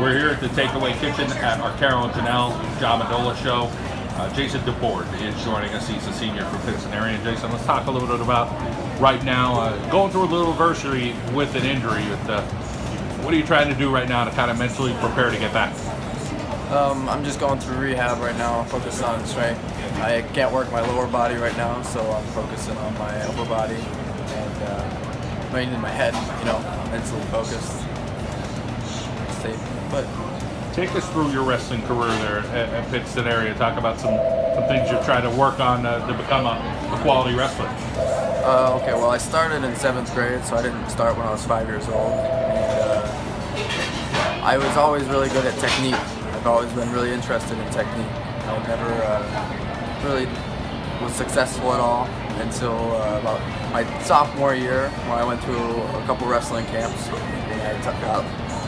We're here at the Takeaway Kitchen at Arcaro and Genell, Mendola show. Jason DeBoard is joining us. He's a senior from Pittston area. Jason, let's talk a little bit about right now, going through a little adversity with an injury. What are you trying to do right now to kind of mentally prepare to get back? I'm just going through rehab right now, focusing on strength. I can't work my lower body right now, so I'm focusing on my upper body and mainly my head, mentally focused. Stay put. Take us through your wrestling career there at Pittston area. Talk about some things you're trying to work on to become a quality wrestler. Okay, well, I started in 7th grade, so I didn't start when I was 5 years old. And, I was always really good at technique. I've always been really interested in technique. I never really was successful at all until about my sophomore year, when I went through a couple wrestling camps. And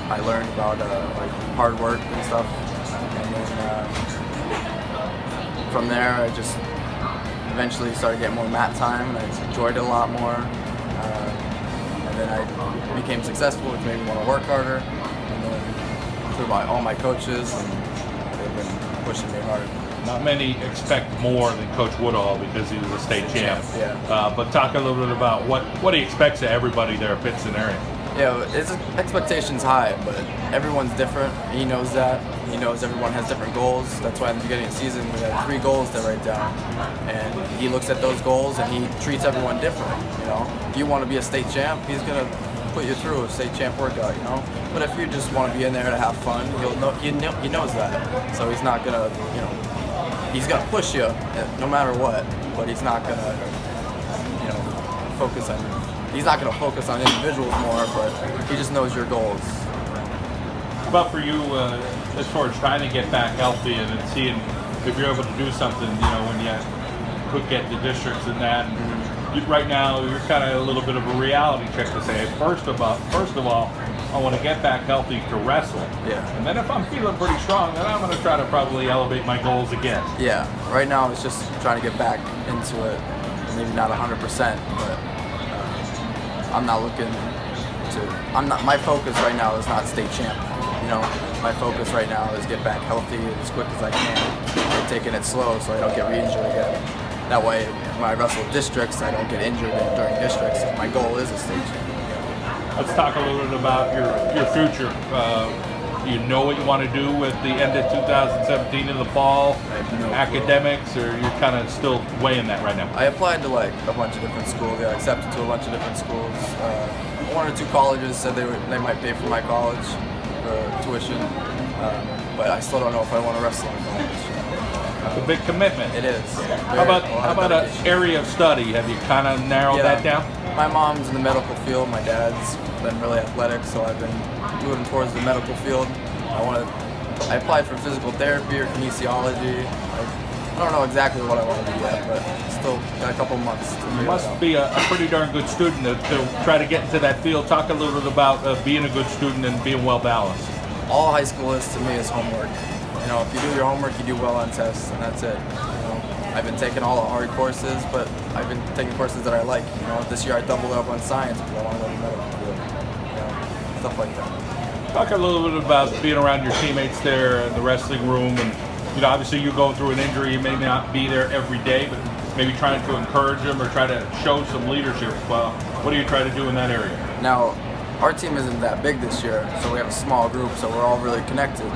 I learned about like hard work and stuff, and then from there I just eventually started getting more mat time, and I enjoyed it a lot more. And then I became successful, which made me want to work harder. And then through all my coaches, and they've been pushing me hard. Not many expect more than Coach Woodall because he was a state champ. Yeah. But talk a little bit about what he expects of everybody there at Pittston area. Yeah, his expectation's high, but everyone's different. He knows that. He knows everyone has different goals. That's why in the beginning of the season we had 3 goals to write down. And he looks at those goals and he treats everyone different. If you want to be a state champ, he's gonna put you through a state champ workout. But if you just want to be in there to have fun, he knows that. So he's not gonna, he's gonna push you no matter what. But he's not gonna, focus on you. He's not going to focus on individuals more, but he just knows your goals. How about for you, as far as trying to get back healthy and seeing if you're able to do something, when you could get the districts and that. And right now, you're kind of a little bit of a reality check to say, first of all, I want to get back healthy to wrestle. Yeah. And then if I'm feeling pretty strong, then I'm going to try to probably elevate my goals again. Yeah. Right now, it's just trying to get back into it. Maybe not 100%, but my focus right now is not state champ. My focus right now is get back healthy as quick as I can, and taking it slow so I don't get re-injured again. That way, when I wrestle districts, I don't get injured during districts. My goal is a state champ. Let's talk a little bit about your future. You know what you want to do with the end of 2017 in the fall, academics, or you're kind of still weighing that right now? I applied to a bunch of different schools. Got accepted to a bunch of different schools. 1 or 2 colleges said they might pay for my college tuition, but I still don't know if I want to wrestle in college. It's a big commitment. It is. How about an area of study? Have you kind of narrowed that down? My mom's in the medical field. My dad's been really athletic, so I've been moving towards the medical field. I applied for physical therapy or kinesiology. I don't know exactly what I want to do yet, but still got a couple months to figure You must be a pretty darn good student to try to get into that field. Talk a little bit about being a good student and being well balanced. All high school is to me is homework. If you do your homework, you do well on tests, and that's it. I've been taking all the hard courses, but I've been taking courses that I like. This year I doubled up on science because I want to go to medical field. Stuff like that. Talk a little bit about being around your teammates there in the wrestling room, and obviously you're going through an injury. You may not be there every day, but maybe trying to encourage them or try to show some leadership. What do you try to do in that area? Now, our team isn't that big this year, so we have a small group, so we're all really connected.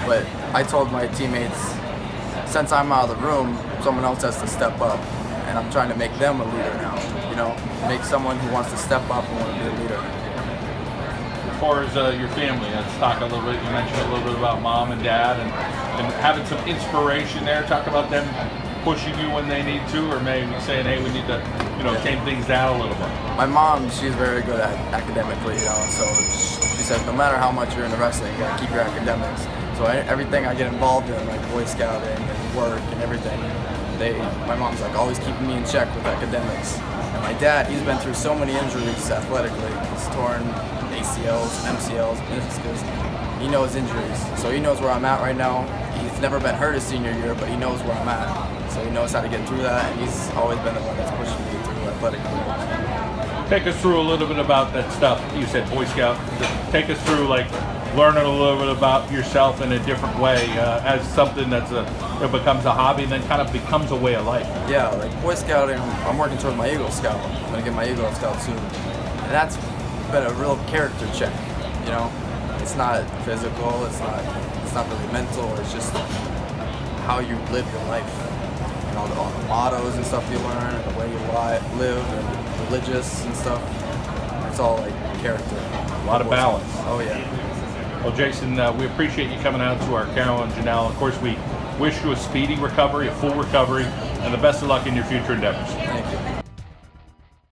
But I told my teammates, since I'm out of the room, someone else has to step up, and I'm trying to make them a leader now. Make someone who wants to step up and want to be a leader. As far as your family, let's talk a little bit. You mentioned a little bit about mom and dad, and having some inspiration there. Talk about them pushing you when they need to, or maybe saying, "Hey, we need to, tame things down a little bit." My mom, she's very good at academically, so she said, no matter how much you're into wrestling, you gotta keep your academics. So everything I get involved in, like Boy Scouting and work and everything, my mom's like always keeping me in check with academics. And my dad, he's been through so many injuries athletically. He's torn ACLs, MCLs, meniscus. He knows injuries, so he knows where I'm at right now. He's never been hurt his senior year, but he knows where I'm at. So he knows how to get through that, and he's always been the one that's pushing me through athletically. Take us through a little bit about that stuff. You said Boy Scout. Take us through learning a little bit about yourself in a different way as something it becomes a hobby and then kind of becomes a way of life. Yeah, like Boy Scouting, I'm working towards my Eagle Scout. I'm gonna get my Eagle Scout soon, and that's been a real character check. You know, it's not physical, it's not really mental. It's just how you live your life. You know, all the mottos and stuff you learn, and the way you live, and religious and stuff. It's all like character. A lot of balance. Oh yeah. Well, Jason, we appreciate you coming out to Arcaro and Genell. Of course, we wish you a speedy recovery, a full recovery, and the best of luck in your future endeavors. Thank you.